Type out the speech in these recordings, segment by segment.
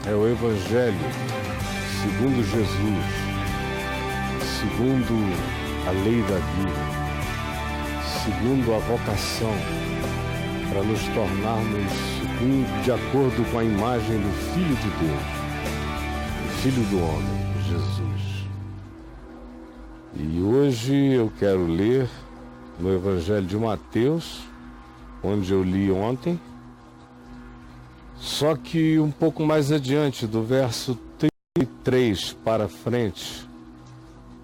é o Evangelho segundo Jesus, segundo a lei da Bíblia, segundo a vocação, para nos tornarmos de acordo com a imagem do Filho de Deus, o Filho do homem, Jesus. E hoje eu quero ler no Evangelho de Mateus, onde eu li ontem, só que um pouco mais adiante, do verso 33 para frente.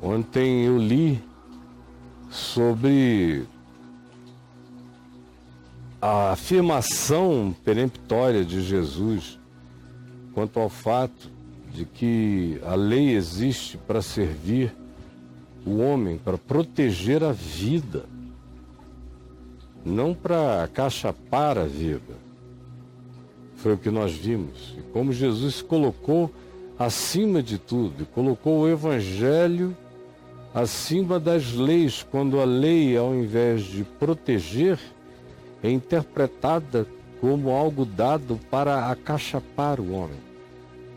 Ontem eu li sobre a afirmação peremptória de Jesus quanto ao fato de que a lei existe para servir o homem, para proteger a vida, não para acachapar a vida. Foi o que nós vimos. E como Jesus se colocou acima de tudo, e colocou o Evangelho acima das leis, quando a lei, ao invés de proteger, é interpretada como algo dado para acachapar o homem.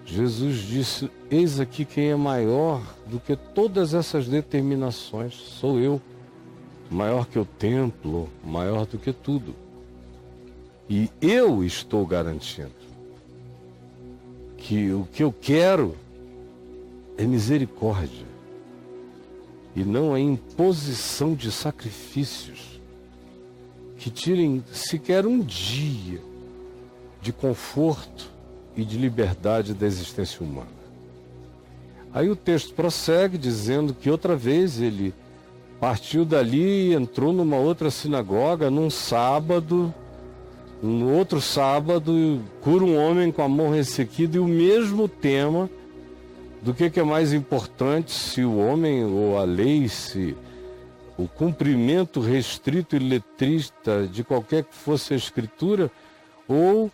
Jesus disse: eis aqui quem é maior do que todas essas determinações, sou eu, maior que o templo, maior do que tudo. E eu estou garantindo que o que eu quero é misericórdia e não é imposição de sacrifícios que tirem sequer um dia de conforto e de liberdade da existência humana. Aí o texto prossegue dizendo que outra vez ele partiu dali e entrou numa outra sinagoga num sábado. No outro sábado, cura um homem com a mão ressequida, e o mesmo tema do que é mais importante, se o homem ou a lei, se o cumprimento restrito e letrista de qualquer que fosse a escritura, ou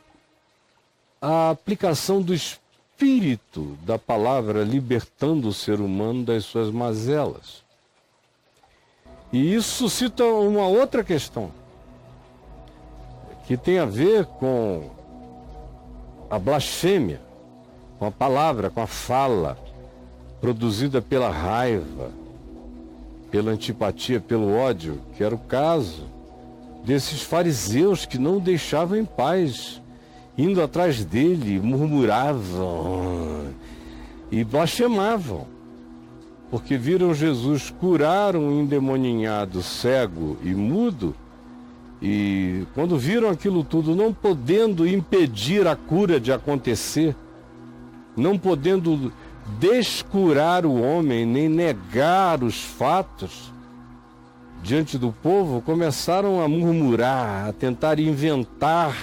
a aplicação do espírito da palavra libertando o ser humano das suas mazelas. E isso suscita uma outra questão, que tem a ver com a blasfêmia, com a palavra, com a fala, produzida pela raiva, pela antipatia, pelo ódio, que era o caso desses fariseus que não o deixavam em paz, indo atrás dele, murmuravam e blasfemavam, porque viram Jesus curar um endemoninhado cego e mudo. E quando viram aquilo tudo, não podendo impedir a cura de acontecer, não podendo descurar o homem, nem negar os fatos diante do povo, começaram a murmurar, a tentar inventar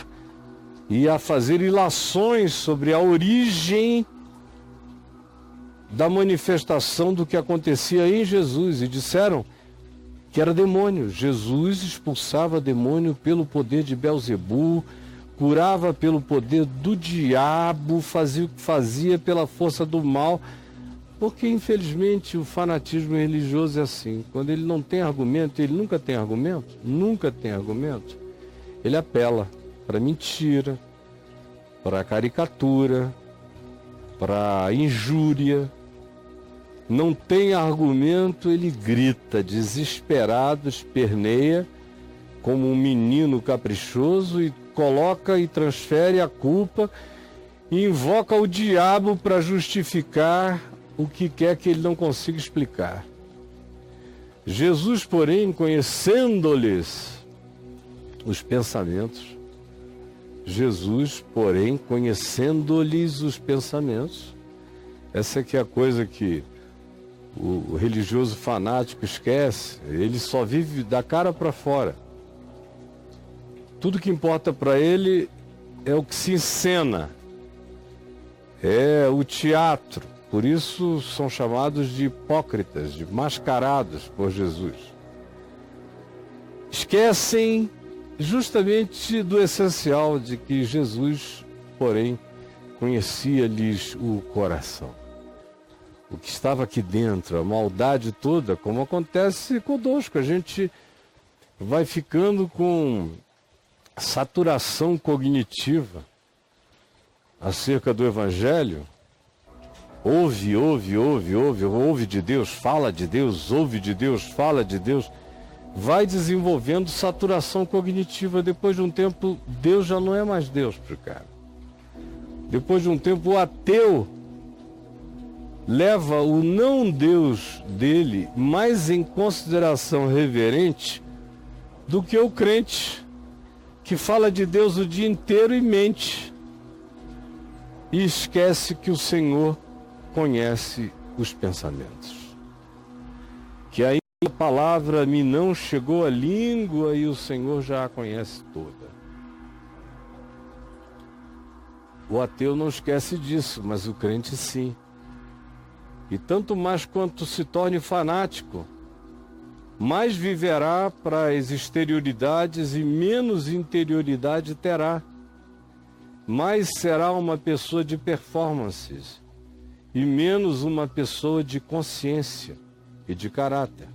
e a fazer ilações sobre a origem da manifestação do que acontecia em Jesus, e disseram que era demônio. Jesus expulsava demônio pelo poder de Belzebu, curava pelo poder do diabo, fazia o que fazia pela força do mal, porque infelizmente o fanatismo religioso é assim. Quando ele não tem argumento, ele nunca tem argumento, ele apela para mentira, para caricatura, para injúria. Não tem argumento, ele grita, desesperado, esperneia, como um menino caprichoso, e coloca e transfere a culpa, e invoca o diabo para justificar o que quer que ele não consiga explicar. Jesus, porém, conhecendo-lhes os pensamentos, essa que é a coisa que o religioso fanático esquece. Ele só vive da cara para fora. Tudo que importa para ele é o que se encena, é o teatro. Por isso são chamados de hipócritas, de mascarados por Jesus. Esquecem justamente do essencial, de que Jesus, porém, conhecia-lhes o coração. O que estava aqui dentro, a maldade toda, como acontece conosco. A gente vai ficando com saturação cognitiva acerca do Evangelho, ouve de Deus, fala de Deus, ouve de Deus, fala de Deus, vai desenvolvendo saturação cognitiva. Depois de um tempo, Deus já não é mais Deus para o cara. Depois de um tempo, o ateu leva o não Deus dele mais em consideração reverente do que o crente, que fala de Deus o dia inteiro e mente, e esquece que o Senhor conhece os pensamentos. Que ainda a palavra me não chegou à língua e o Senhor já a conhece toda. O ateu não esquece disso, mas o crente sim. E tanto mais quanto se torne fanático, mais viverá para as exterioridades e menos interioridade terá. Mais será uma pessoa de performances e menos uma pessoa de consciência e de caráter.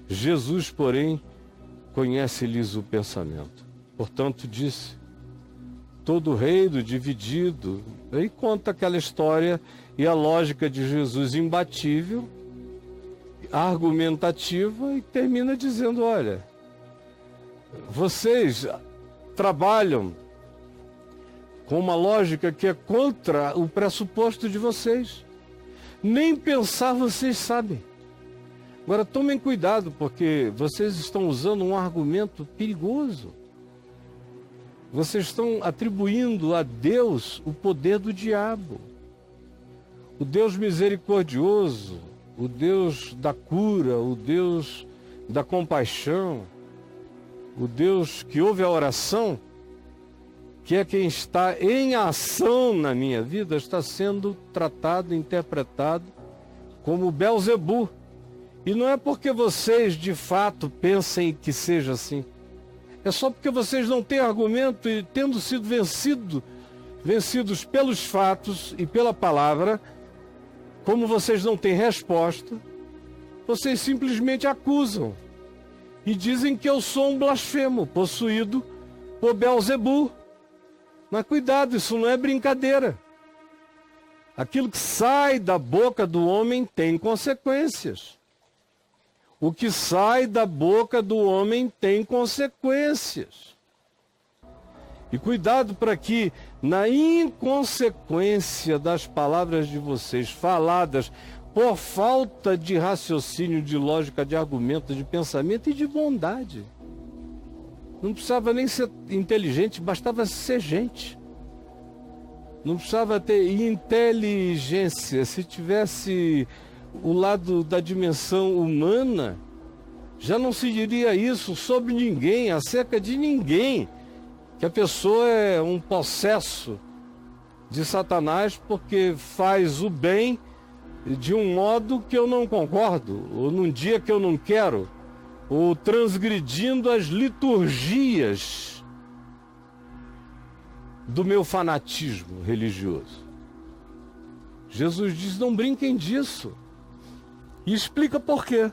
Jesus, porém, conhece-lhes o pensamento. Portanto, disse: todo reino dividido. Aí conta aquela história e a lógica de Jesus imbatível, argumentativa, e termina dizendo: olha, vocês trabalham com uma lógica que é contra o pressuposto de vocês. Nem pensar vocês sabem. Agora tomem cuidado, porque vocês estão usando um argumento perigoso. Vocês estão atribuindo a Deus o poder do diabo. O Deus misericordioso, o Deus da cura, o Deus da compaixão, o Deus que ouve a oração, que é quem está em ação na minha vida, está sendo tratado, interpretado como Belzebu. E não é porque vocês de fato pensem que seja assim. É só porque vocês não têm argumento e, tendo sido vencidos pelos fatos e pela palavra, como vocês não têm resposta, vocês simplesmente acusam e dizem que eu sou um blasfemo, possuído por Belzebu. Mas cuidado, isso não é brincadeira. Aquilo que sai da boca do homem tem consequências. O que sai da boca do homem tem consequências. E cuidado para que, na inconsequência das palavras de vocês faladas, por falta de raciocínio, de lógica, de argumento, de pensamento e de bondade. Não precisava nem ser inteligente, bastava ser gente. Não precisava ter inteligência. Se tivesse o lado da dimensão humana, já não se diria isso sobre ninguém, acerca de ninguém, que a pessoa é um possesso de Satanás porque faz o bem de um modo que eu não concordo, ou num dia que eu não quero, ou transgredindo as liturgias do meu fanatismo religioso. Jesus diz: não brinquem disso. E explica por quê.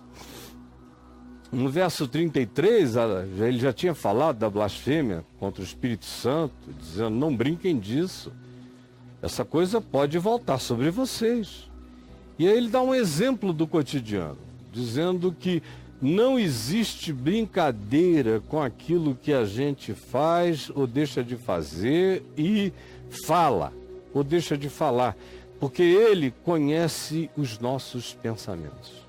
No verso 33, ele já tinha falado da blasfêmia contra o Espírito Santo, dizendo: não brinquem disso. Essa coisa pode voltar sobre vocês. E aí ele dá um exemplo do cotidiano, dizendo que não existe brincadeira com aquilo que a gente faz ou deixa de fazer e fala, ou deixa de falar, porque ele conhece os nossos pensamentos.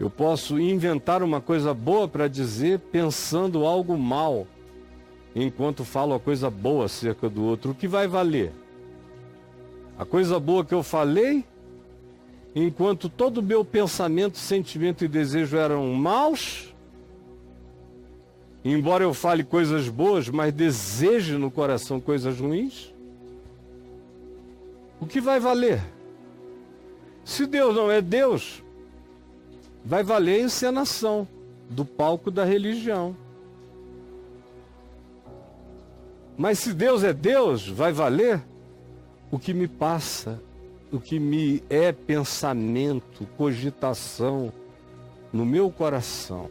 Eu posso inventar uma coisa boa para dizer pensando algo mal, enquanto falo a coisa boa acerca do outro. O que vai valer? A coisa boa que eu falei, enquanto todo o meu pensamento, sentimento e desejo eram maus? Embora eu fale coisas boas, mas deseje no coração coisas ruins? O que vai valer? Se Deus não é Deus, vai valer a encenação do palco da religião. Mas se Deus é Deus, vai valer o que me passa, o que me é pensamento, cogitação no meu coração.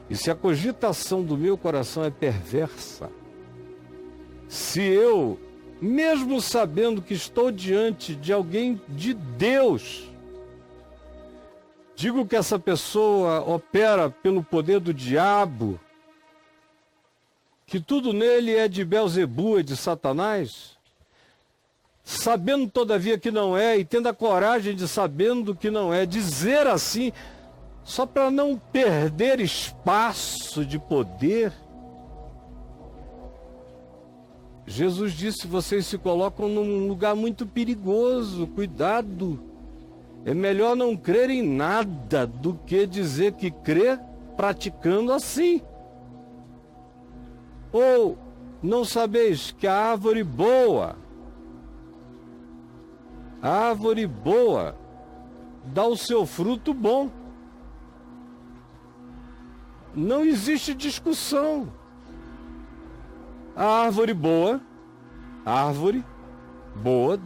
E se a cogitação do meu coração é perversa, Se eu, mesmo sabendo que estou diante de alguém de Deus, digo que essa pessoa opera pelo poder do diabo, que tudo nele é de Belzebu, é de Satanás, sabendo todavia que não é, e tendo a coragem de, sabendo que não é, dizer assim, só para não perder espaço de poder. Jesus disse: vocês se colocam num lugar muito perigoso, cuidado. É melhor não crer em nada do que dizer que crê praticando assim. Ou não sabeis que a árvore boa dá o seu fruto bom. Não existe discussão. A árvore boa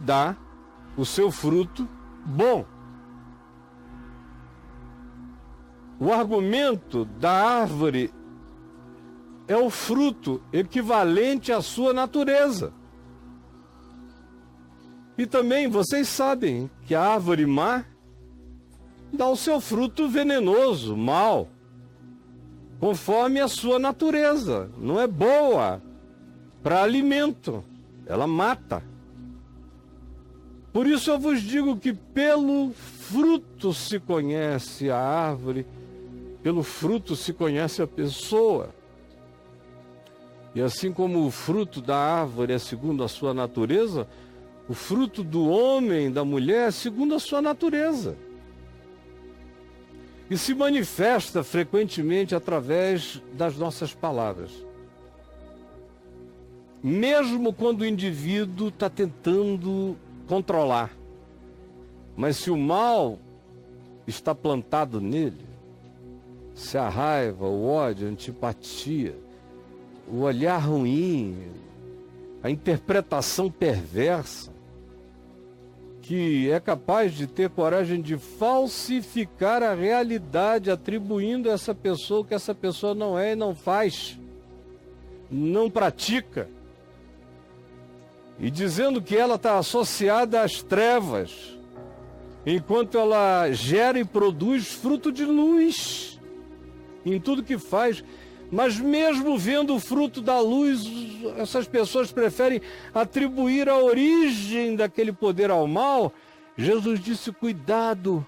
dá o seu fruto bom. O argumento da árvore é o fruto equivalente à sua natureza. E também vocês sabem que a árvore má dá o seu fruto venenoso, mau, conforme a sua natureza. Não é boa para alimento, ela mata. Por isso eu vos digo que pelo fruto se conhece a árvore, pelo fruto se conhece a pessoa. E assim como o fruto da árvore é segundo a sua natureza, o fruto do homem, da mulher, é segundo a sua natureza. E se manifesta frequentemente através das nossas palavras. Mesmo quando o indivíduo está tentando controlar. Mas se o mal está plantado nele, se a raiva, o ódio, a antipatia, o olhar ruim, a interpretação perversa, que é capaz de ter coragem de falsificar a realidade, atribuindo a essa pessoa o que essa pessoa não é e não faz, não pratica, e dizendo que ela está associada às trevas, enquanto ela gera e produz fruto de luz em tudo que faz. Mas mesmo vendo o fruto da luz, essas pessoas preferem atribuir a origem daquele poder ao mal. Jesus disse: cuidado,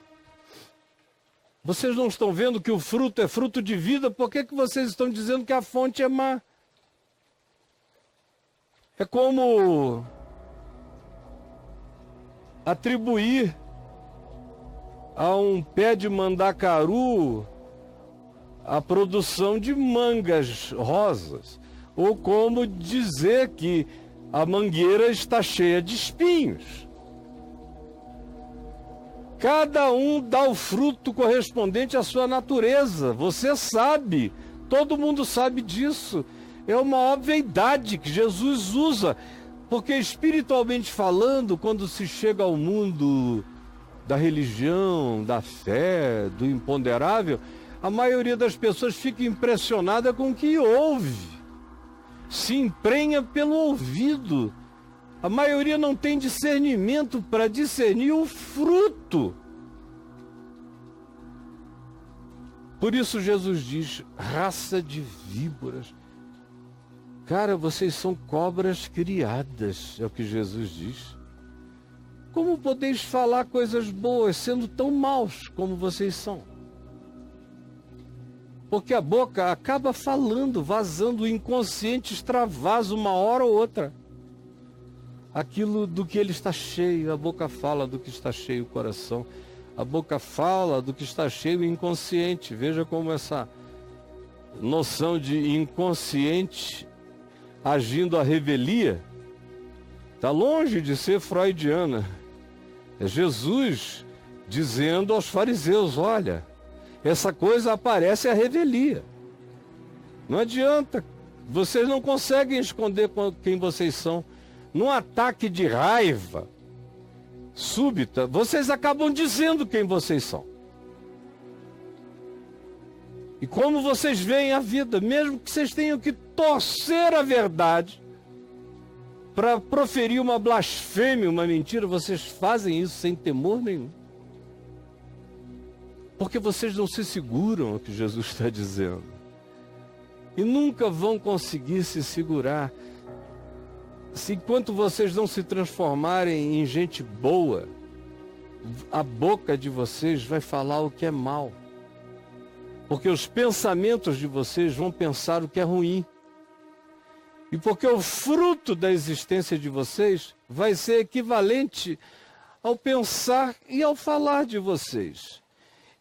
vocês não estão vendo que o fruto é fruto de vida, por que vocês estão dizendo que a fonte é má? É como atribuir a um pé de mandacaru a produção de mangas rosas, ou como dizer que a mangueira está cheia de espinhos. Cada um dá o fruto correspondente à sua natureza. Você sabe, todo mundo sabe disso. É uma obviedade que Jesus usa, porque espiritualmente falando, quando se chega ao mundo da religião, da fé, do imponderável, a maioria das pessoas fica impressionada com o que ouve, se emprenha pelo ouvido. A maioria não tem discernimento para discernir o fruto. Por isso Jesus diz: raça de víboras. Cara, vocês são cobras criadas, é o que Jesus diz. Como podeis falar coisas boas sendo tão maus como vocês são? Porque a boca acaba falando, vazando, o inconsciente extravasa uma hora ou outra. Aquilo do que ele está cheio, a boca fala do que está cheio o coração. A boca fala do que está cheio o inconsciente. Veja como essa noção de inconsciente agindo à revelia está longe de ser freudiana. É Jesus dizendo aos fariseus: olha, essa coisa aparece à revelia. Não adianta. Vocês não conseguem esconder quem vocês são. Num ataque de raiva súbita, vocês acabam dizendo quem vocês são. E como vocês veem a vida, mesmo que vocês tenham que torcer a verdade, para proferir uma blasfêmia, uma mentira, vocês fazem isso sem temor nenhum. Porque vocês não se seguram ao que Jesus está dizendo. E nunca vão conseguir se segurar. Enquanto vocês não se transformarem em gente boa, a boca de vocês vai falar o que é mal. Porque os pensamentos de vocês vão pensar o que é ruim. E porque o fruto da existência de vocês vai ser equivalente ao pensar e ao falar de vocês.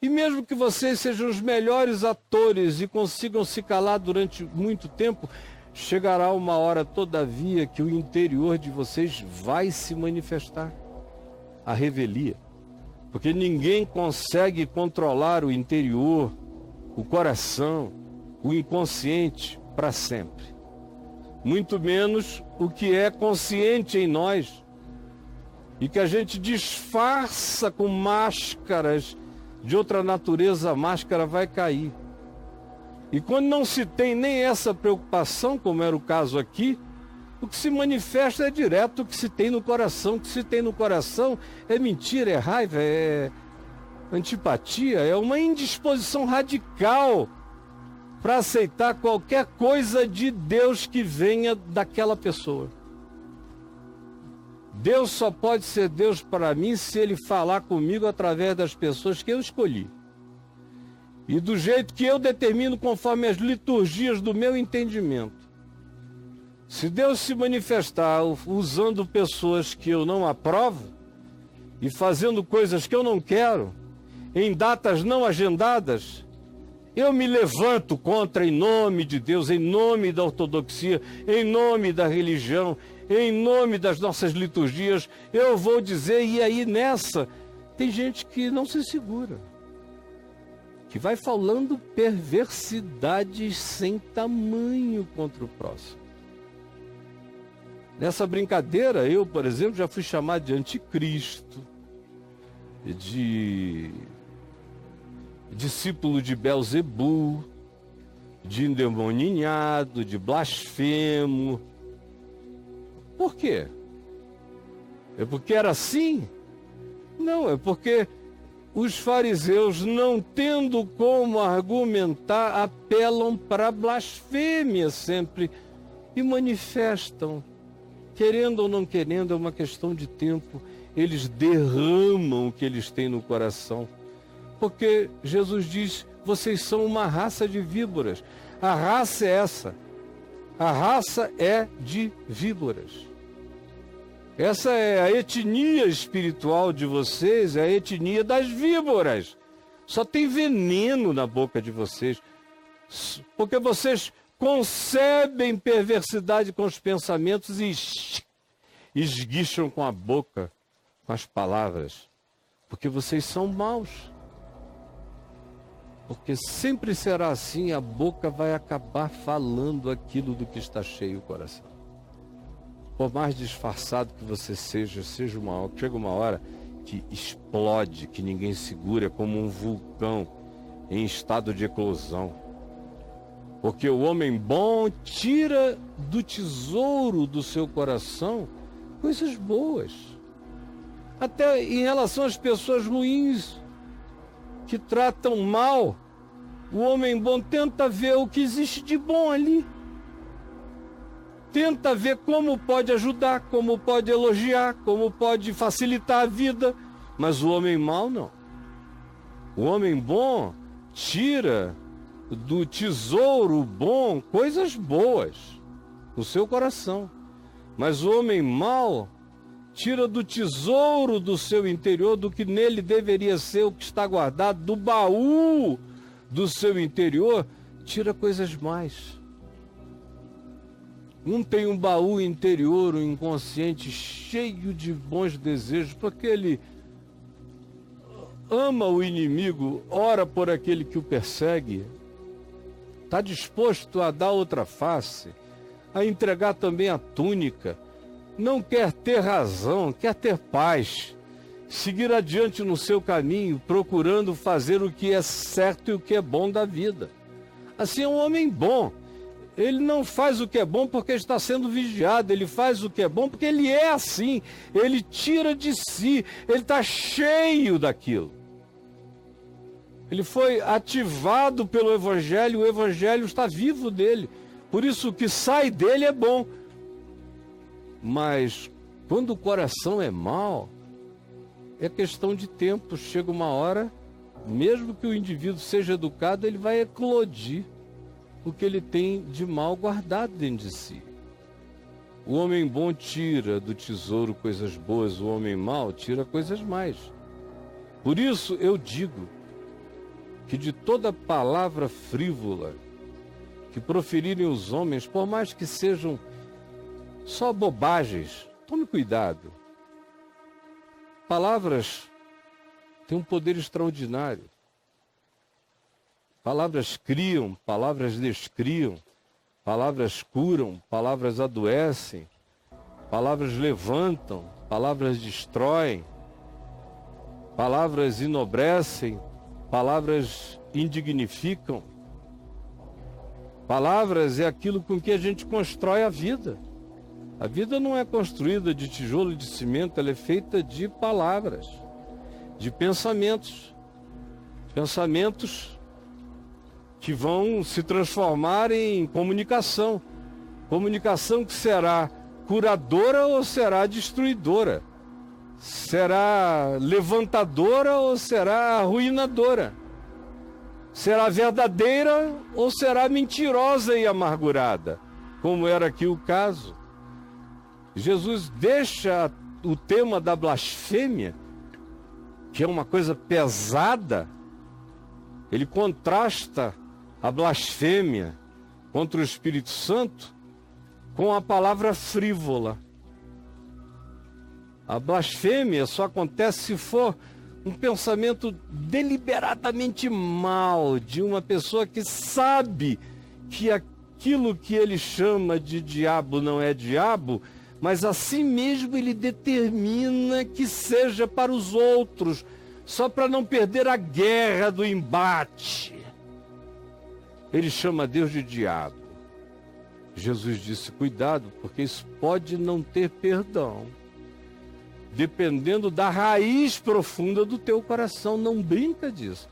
E mesmo que vocês sejam os melhores atores e consigam se calar durante muito tempo, chegará uma hora, todavia, que o interior de vocês vai se manifestar. A revelia. Porque ninguém consegue controlar o interior, o coração, o inconsciente para sempre. Muito menos o que é consciente em nós e que a gente disfarça com máscaras de outra natureza, a máscara vai cair. E quando não se tem nem essa preocupação, como era o caso aqui, o que se manifesta é direto o que se tem no coração. O que se tem no coração é mentira, é raiva, é antipatia, é uma indisposição radical para aceitar qualquer coisa de Deus que venha daquela pessoa. Deus só pode ser Deus para mim se Ele falar comigo através das pessoas que eu escolhi. E do jeito que eu determino conforme as liturgias do meu entendimento. Se Deus se manifestar usando pessoas que eu não aprovo e fazendo coisas que eu não quero, em datas não agendadas, eu me levanto contra em nome de Deus, em nome da ortodoxia, em nome da religião, em nome das nossas liturgias. Eu vou dizer, e aí nessa, tem gente que não se segura, que vai falando perversidades sem tamanho contra o próximo. Nessa brincadeira, eu, por exemplo, já fui chamado de anticristo, de discípulo de Belzebu, de endemoninhado, de blasfemo. Por quê? É porque era assim? Não, é porque os fariseus, não tendo como argumentar, apelam para a blasfêmia sempre e manifestam. Querendo ou não querendo, é uma questão de tempo. Eles derramam o que eles têm no coração. Porque Jesus diz, vocês são uma raça de víboras. A raça é essa. A raça é de víboras. Essa é a etnia espiritual de vocês, é a etnia das víboras. Só tem veneno na boca de vocês. Porque vocês concebem perversidade com os pensamentos e esguicham com a boca, com as palavras. Porque vocês são maus. Porque sempre será assim, a boca vai acabar falando aquilo do que está cheio o coração. Por mais disfarçado que você seja, chega uma hora que explode, que ninguém segura, como um vulcão em estado de eclosão. Porque o homem bom tira do tesouro do seu coração coisas boas. Até em relação às pessoas ruins, que tratam mal, o homem bom tenta ver o que existe de bom ali. Tenta ver como pode ajudar, como pode elogiar, como pode facilitar a vida. Mas o homem mau não. O homem bom tira do tesouro bom coisas boas no seu coração. Mas o homem mau tira do tesouro do seu interior, do que nele deveria ser o que está guardado, do baú do seu interior, tira coisas mais. Um tem um baú interior, um inconsciente cheio de bons desejos, porque ele ama o inimigo, ora por aquele que o persegue, está disposto a dar outra face, a entregar também a túnica, não quer ter razão, quer ter paz, seguir adiante no seu caminho, procurando fazer o que é certo e o que é bom da vida. Assim é um homem bom. Ele não faz o que é bom porque está sendo vigiado, ele faz o que é bom porque ele é assim, ele tira de si, ele está cheio daquilo. Ele foi ativado pelo Evangelho, o Evangelho está vivo dele, por isso o que sai dele é bom. Mas quando o coração é mau, é questão de tempo, chega uma hora, mesmo que o indivíduo seja educado, ele vai eclodir o que ele tem de mal guardado dentro de si. O homem bom tira do tesouro coisas boas, o homem mau tira coisas mais. Por isso eu digo que de toda palavra frívola que proferirem os homens, por mais que sejam só bobagens, tome cuidado. Palavras têm um poder extraordinário. Palavras criam, palavras descriam, palavras curam, palavras adoecem, palavras levantam, palavras destroem, palavras enobrecem, palavras indignificam. Palavras é aquilo com que a gente constrói a vida. A vida não é construída de tijolo e de cimento, ela é feita de palavras, de pensamentos. Pensamentos que vão se transformar em comunicação. Comunicação que será curadora ou será destruidora. Será levantadora ou será arruinadora. Será verdadeira ou será mentirosa e amargurada, como era aqui o caso. Jesus deixa o tema da blasfêmia, que é uma coisa pesada, ele contrasta a blasfêmia contra o Espírito Santo com a palavra frívola. A blasfêmia só acontece se for um pensamento deliberadamente mal de uma pessoa que sabe que aquilo que ele chama de diabo não é diabo, mas assim mesmo ele determina que seja para os outros, só para não perder a guerra do embate. Ele chama Deus de diabo. Jesus disse, cuidado, porque isso pode não ter perdão. Dependendo da raiz profunda do teu coração, não brinca disso.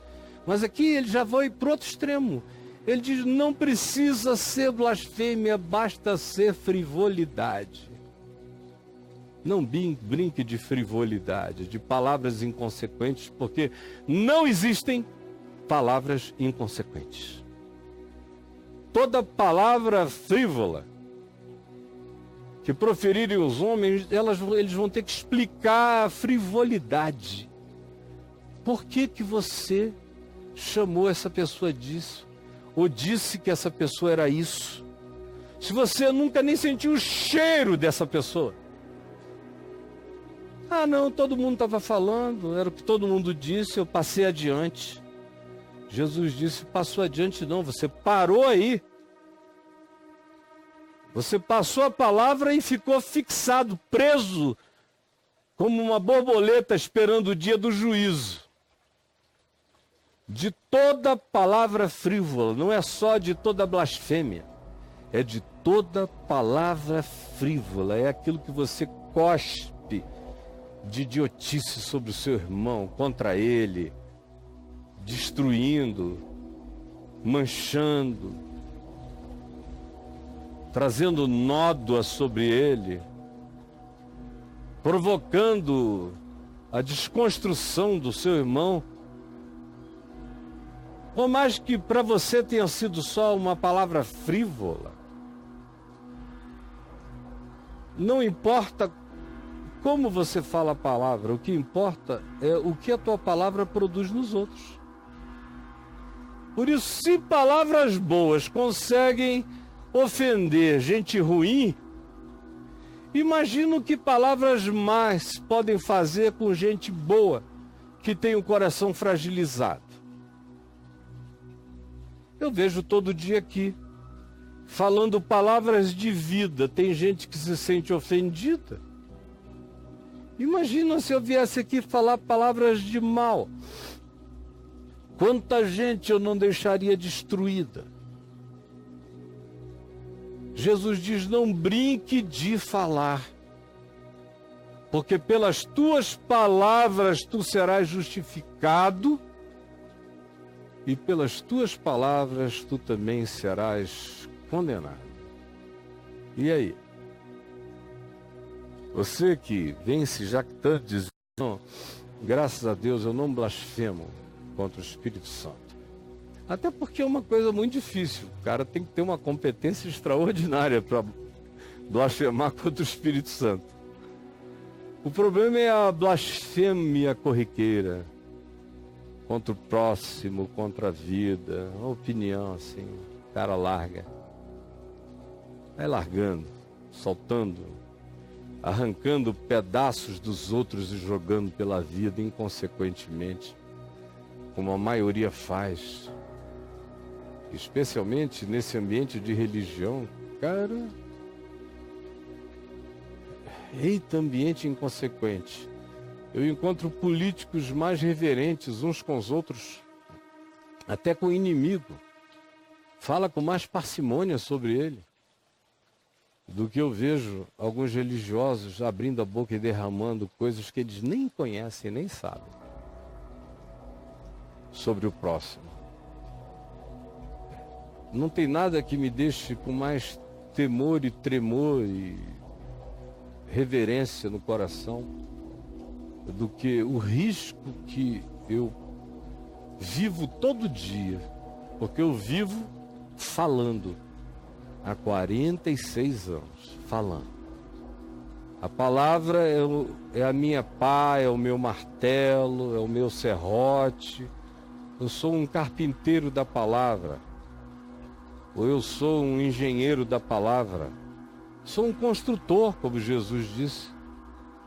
Mas aqui ele já vai para o outro extremo. Ele diz, não precisa ser blasfêmia, basta ser frivolidade. Não brinque de frivolidade, de palavras inconsequentes, porque não existem palavras inconsequentes. Toda palavra frívola que proferirem os homens, eles vão ter que explicar a frivolidade. Por que que você chamou essa pessoa disso? Ou disse que essa pessoa era isso? Se você nunca nem sentiu o cheiro dessa pessoa. Ah, não, todo mundo estava falando, era o que todo mundo disse, eu passei adiante. Jesus disse, passou adiante não, você parou aí. Você passou a palavra e ficou fixado, preso, como uma borboleta esperando o dia do juízo. De toda palavra frívola, não é só de toda blasfêmia, é de toda palavra frívola, é aquilo que você cospe de idiotice sobre o seu irmão, contra ele, destruindo, manchando, trazendo nódoa sobre ele, provocando a desconstrução do seu irmão. Por mais que para você tenha sido só uma palavra frívola, não importa como você fala a palavra, o que importa é o que a tua palavra produz nos outros. Por isso, se palavras boas conseguem ofender gente ruim, imagino que palavras más podem fazer com gente boa, que tem o coração fragilizado. Eu vejo todo dia aqui, falando palavras de vida, tem gente que se sente ofendida. Imagina se eu viesse aqui falar palavras de mal. Quanta gente eu não deixaria destruída. Jesus diz: não brinque de falar, porque pelas tuas palavras tu serás justificado e pelas tuas palavras tu também serás condenado. E aí? Você que vem se jactando, dizendo: graças a Deus eu não blasfemo contra o Espírito Santo. Até porque é uma coisa muito difícil. O cara tem que ter uma competência extraordinária para blasfemar contra o Espírito Santo. O problema é a blasfêmia corriqueira contra o próximo, contra a vida, uma opinião assim, o cara larga. Vai largando, soltando, arrancando pedaços dos outros e jogando pela vida inconsequentemente, como a maioria faz. Especialmente nesse ambiente de religião, cara, eita, ambiente inconsequente. Eu encontro políticos mais reverentes uns com os outros, até com o inimigo. Fala com mais parcimônia sobre ele do que eu vejo alguns religiosos abrindo a boca e derramando coisas que eles nem conhecem, nem sabem sobre o próximo. Não tem nada que me deixe com mais temor e tremor e reverência no coração do que o risco que eu vivo todo dia, porque eu vivo falando há 46 anos, falando. A palavra é a minha pá, é o meu martelo, é o meu serrote. Eu sou um carpinteiro da palavra, ou eu sou um engenheiro da palavra. Sou um construtor, como Jesus disse.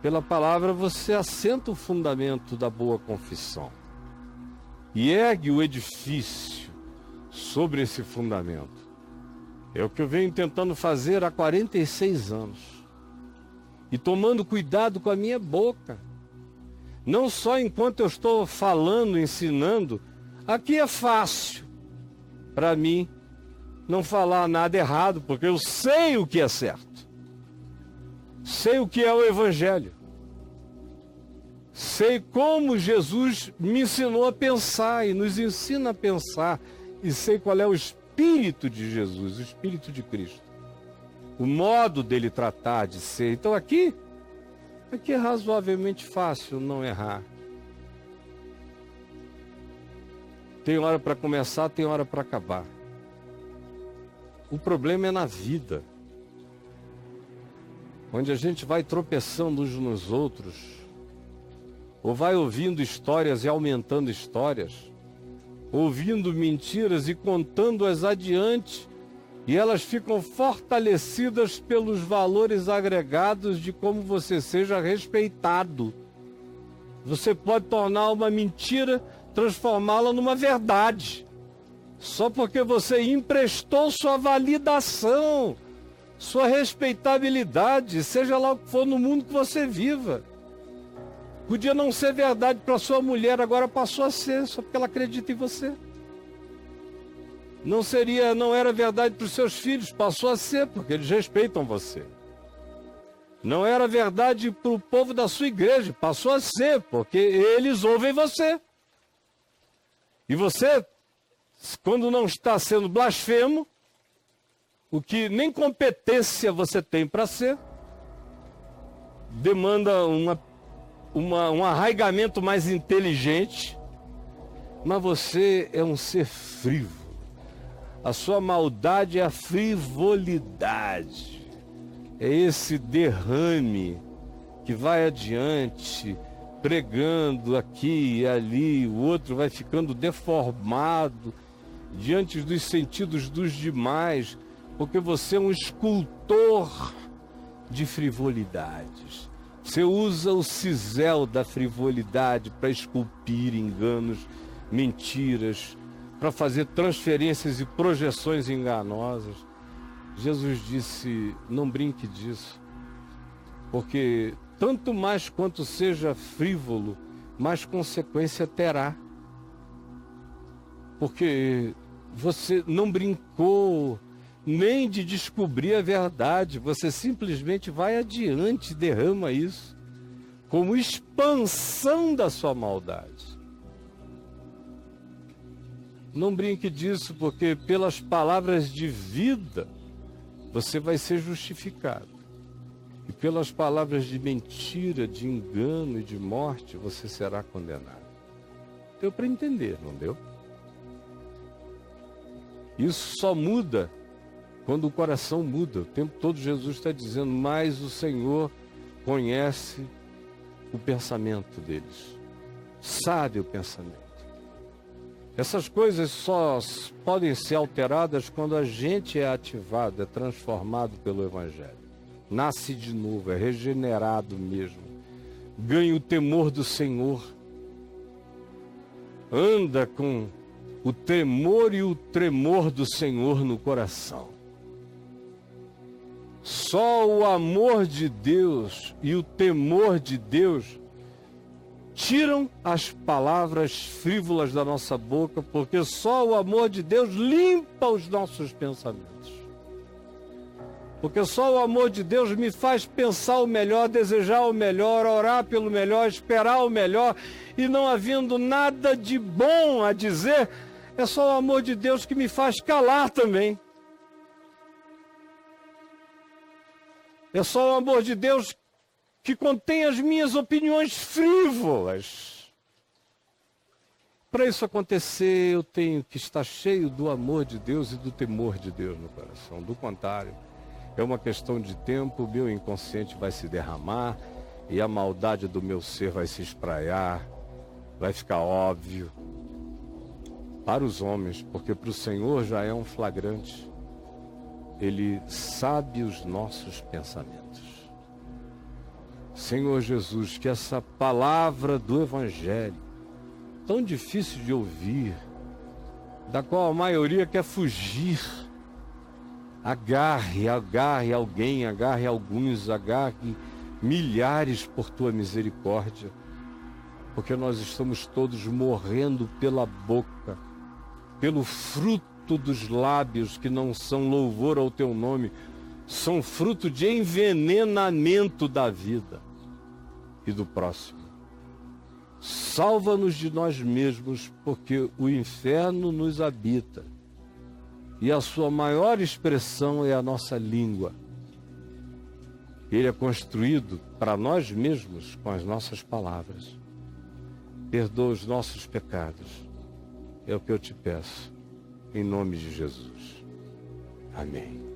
Pela palavra você assenta o fundamento da boa confissão e ergue o edifício sobre esse fundamento. É o que eu venho tentando fazer há 46 anos. E tomando cuidado com a minha boca. Não só enquanto eu estou falando, ensinando. Aqui é fácil para mim não falar nada errado, porque eu sei o que é certo. Sei o que é o Evangelho. Sei como Jesus me ensinou a pensar e nos ensina a pensar. E sei qual é o Espírito de Jesus, o Espírito de Cristo. O modo dele tratar, de ser. Então aqui é razoavelmente fácil não errar. Tem hora para começar, tem hora para acabar. O problema é na vida, onde a gente vai tropeçando uns nos outros, ou vai ouvindo histórias e aumentando histórias, ouvindo mentiras e contando-as adiante, e elas ficam fortalecidas pelos valores agregados de como você seja respeitado. Você pode tornar uma mentira, transformá-la numa verdade, só porque você emprestou sua validação, sua respeitabilidade, seja lá o que for no mundo que você viva. Podia não ser verdade para sua mulher, agora passou a ser, só porque ela acredita em você. Não era verdade para os seus filhos, passou a ser, porque eles respeitam você. Não era verdade para o povo da sua igreja, passou a ser, porque eles ouvem você. E você, quando não está sendo blasfemo, o que nem competência você tem para ser, demanda um arraigamento mais inteligente, mas você é um ser frívolo. A sua maldade é a frivolidade. É esse derrame que vai adiante, pregando aqui e ali, o outro vai ficando deformado diante dos sentidos dos demais, porque você é um escultor de frivolidades. Você usa o cisel da frivolidade para esculpir enganos, mentiras, para fazer transferências e projeções enganosas. Jesus disse: não brinque disso, porque tanto mais quanto seja frívolo, mais consequência terá. Porque você não brincou, nem de descobrir a verdade. Você simplesmente vai adiante e derrama isso como expansão da sua maldade. Não brinque disso, porque pelas palavras de vida você vai ser justificado. E pelas palavras de mentira, de engano e de morte, você será condenado. Deu para entender, não deu? Isso só muda quando o coração muda. O tempo todo Jesus está dizendo, mas o Senhor conhece o pensamento deles. Sabe o pensamento. Essas coisas só podem ser alteradas quando a gente é ativado, é transformado pelo Evangelho. Nasce de novo, é regenerado mesmo. Ganha o temor do Senhor. Anda com o temor e o tremor do Senhor no coração. Só o amor de Deus e o temor de Deus tiram as palavras frívolas da nossa boca, porque só o amor de Deus limpa os nossos pensamentos. Porque só o amor de Deus me faz pensar o melhor, desejar o melhor, orar pelo melhor, esperar o melhor, e não havendo nada de bom a dizer, é só o amor de Deus que me faz calar também. É só o amor de Deus que contém as minhas opiniões frívolas. Para isso acontecer, eu tenho que estar cheio do amor de Deus e do temor de Deus no coração. Do contrário, é uma questão de tempo, o meu inconsciente vai se derramar e a maldade do meu ser vai se espraiar, vai ficar óbvio para os homens, porque para o Senhor já é um flagrante. Ele sabe os nossos pensamentos. Senhor Jesus, que essa palavra do Evangelho, tão difícil de ouvir, da qual a maioria quer fugir, agarre alguém, agarre alguns, agarre milhares por tua misericórdia, porque nós estamos todos morrendo pela boca, pelo fruto dos lábios que não são louvor ao teu nome, são fruto de envenenamento da vida e do próximo. Salva-nos de nós mesmos, porque o inferno nos habita e a sua maior expressão é a nossa língua. Ele é construído para nós mesmos com as nossas palavras. Perdoa os nossos pecados, é o que eu te peço, em nome de Jesus. Amém.